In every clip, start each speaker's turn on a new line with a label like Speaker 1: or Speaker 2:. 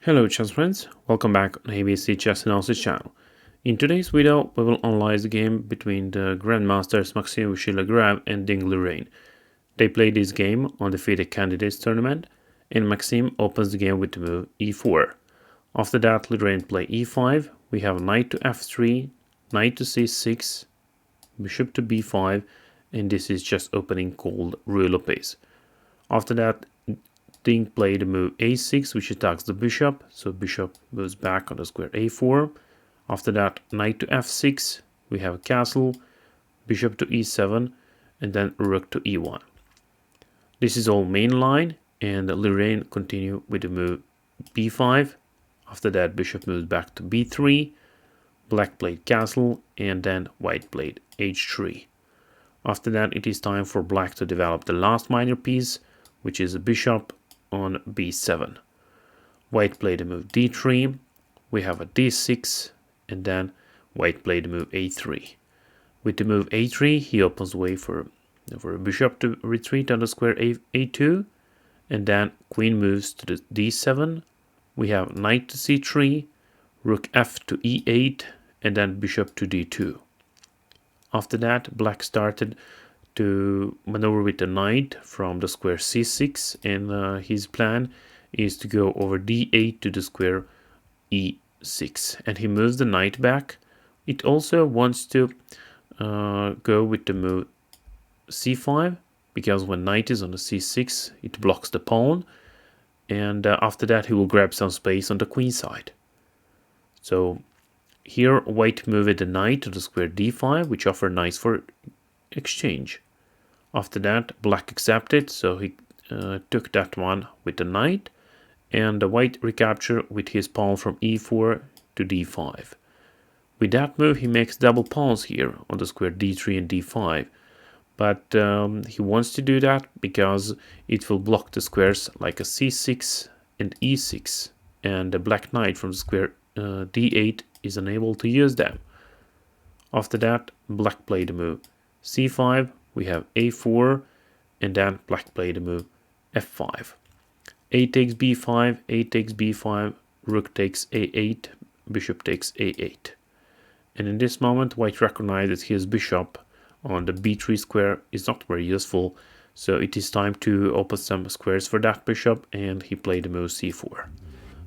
Speaker 1: Hello chess friends, welcome back on ABC Chess Analysis channel. In today's video, we will analyze the game between the Grandmasters Maxime and Ding Lorraine. They played this game on the FIDE Candidates tournament, and Maxime opens the game with the move e4. After that, Lorraine play e5, we have knight to f3, knight to c6, bishop to b5, and this is just opening called Ruy Lopez. After that, Ding played the move a6, which attacks the bishop, so bishop moves back on the square a4. After that, knight to f6, we have a castle, bishop to e7, and then rook to e1. This is all main line, and Lorraine continue with the move b5. After that, bishop moves back to b3, black played castle, and then white played h3. After that, it is time for black to develop the last minor piece, which is a bishop on b7. White played the move d3, we have a d6, and then white played the move a3. With the move a3, he opens the way for a bishop to retreat on the square a2, and then queen moves to the d7. We have knight to c3, rook f to e8, and then bishop to d2. After that, black started to maneuver with the knight from the square c6, and his plan is to go over d8 to the square e6, and he moves the knight back. It also wants to go with the move c5, because when knight is on the c6 it blocks the pawn, and after that he will grab some space on the queen side. So here white moved the knight to the square d5, which offered knights for exchange. After that, black accepted, so he took that one with the knight, and the white recapture with his pawn from e4 to d5. With that move, he makes double pawns here on the square d3 and d5, but he wants to do that because it will block the squares like a c6 and e6, and the black knight from the square d8 is unable to use them. After that, black played the move c5, we have a4, and then black played the move f5. A takes b5, a takes b5, rook takes a8, bishop takes a8. And in this moment, white recognizes his bishop on the b3 square is not very useful, so it is time to open some squares for that bishop, and he played the move c4.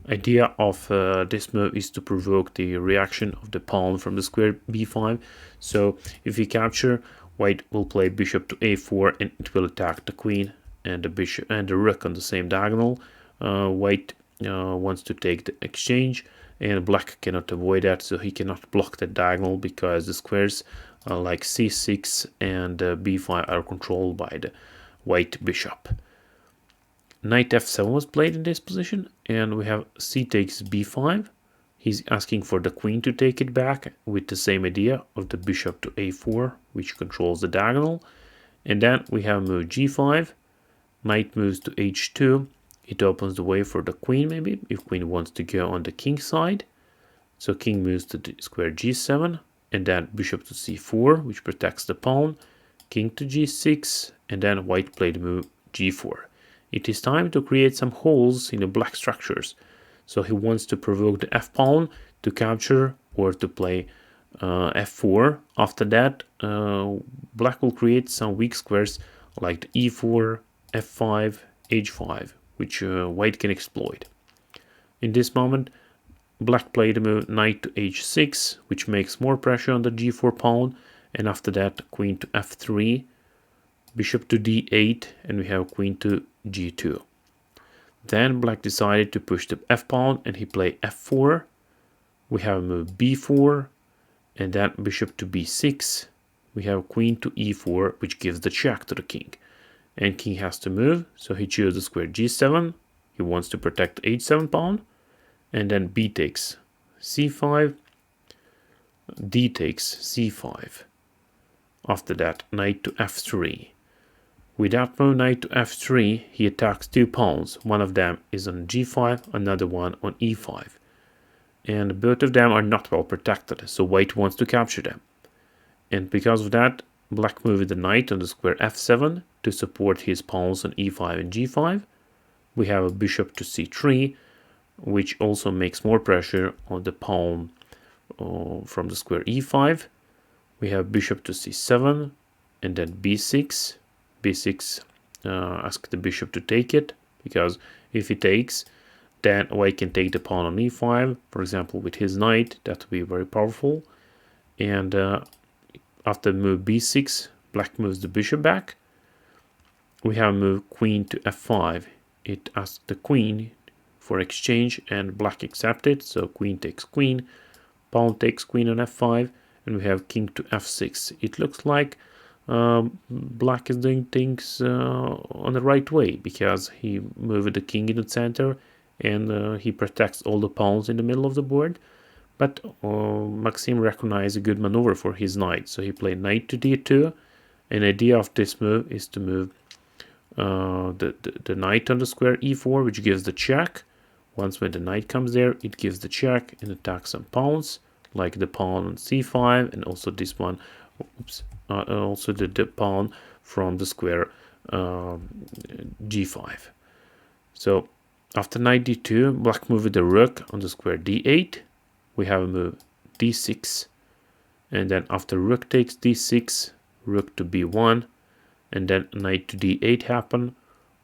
Speaker 1: Idea of this move is to provoke the reaction of the pawn from the square b5. So if we capture, white will play bishop to a4, and it will attack the queen and the bishop and the rook on the same diagonal. White wants to take the exchange, and black cannot avoid that, so he cannot block the diagonal because the squares like c6 and b5 are controlled by the white bishop. Knight f7 was played in this position, and we have c takes b5. He's asking for the queen to take it back with the same idea of the bishop to a4, which controls the diagonal. And then we have move g5, knight moves to h2. It opens the way for the queen, maybe, if queen wants to go on the king side. So king moves to the square g7, and then bishop to c4, which protects the pawn, king to g6, and then white played the move g4. It is time to create some holes in the black structures. So he wants to provoke the f-pawn to capture or to play f4. After that, black will create some weak squares like the e4, f5, h5, which white can exploit. In this moment, black played the move knight to h6, which makes more pressure on the g4 pawn, and after that, queen to f3, bishop to d8, and we have queen to g2. Then black decided to push the f-pawn, and he played f4. We have a move b4, and then bishop to b6. We have queen to e4, which gives the check to the king. And king has to move, so he chooses the square g7. He wants to protect the h7 pawn. And then b takes c5, d takes c5. After that, knight to f3. With that move, knight to f3, he attacks two pawns. One of them is on g5, another one on e5. And both of them are not well protected, so white wants to capture them. And because of that, black moved the knight on the square f7 to support his pawns on e5 and g5. We have a bishop to c3, which also makes more pressure on the pawn from the square e5. We have bishop to c7 and then b6. b6 ask the bishop to take it, because if he takes, then white can take the pawn on e5, for example with his knight. That would be very powerful. And after move b6, black moves the bishop back. We have move queen to f5. It asks the queen for exchange and black accepted, so queen takes queen, pawn takes queen on f5, and we have king to f6. It looks like black is doing things on the right way, because he moved the king in the center and he protects all the pawns in the middle of the board. But Maxime recognized a good maneuver for his knight, so he played knight to d2. An idea of this move is to move the knight on the square e4, which gives the check. Once when the knight comes there, it gives the check and attacks some pawns, like the pawn on c5, and also this one, also the pawn from the square g5. So after knight d2, black moved the rook on the square d8. We have a move d6, and then after rook takes d6, rook to b1, and then knight to d8 happen.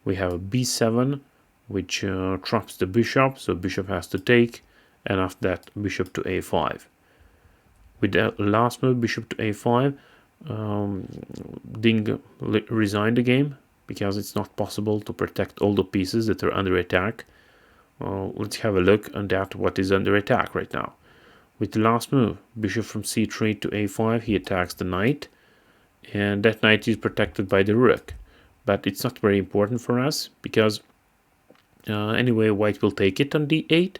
Speaker 1: We have a b7, which traps the bishop, so bishop has to take, and after that bishop to a5. With the last move, bishop to a5, Ding resigned the game, because it's not possible to protect all the pieces that are under attack. Let's have a look at that, what is under attack right now. With the last move, bishop from c3 to a5, he attacks the knight, and that knight is protected by the rook. But it's not very important for us, because anyway white will take it on d8,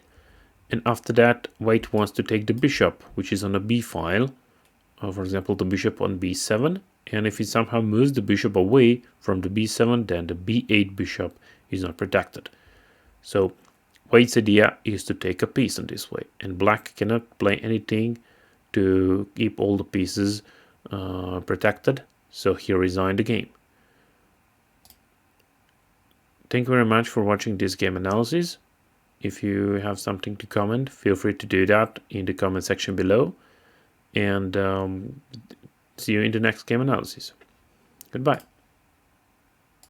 Speaker 1: and after that white wants to take the bishop, which is on a b file, for example the bishop on b7, and if he somehow moves the bishop away from the b7, then the b8 bishop is not protected. So white's idea is to take a piece in this way, and black cannot play anything to keep all the pieces protected, so he resigned the game. Thank you very much for watching this game analysis. If you have something to comment, feel free to do that in the comment section below, and see you in the next game analysis. Goodbye.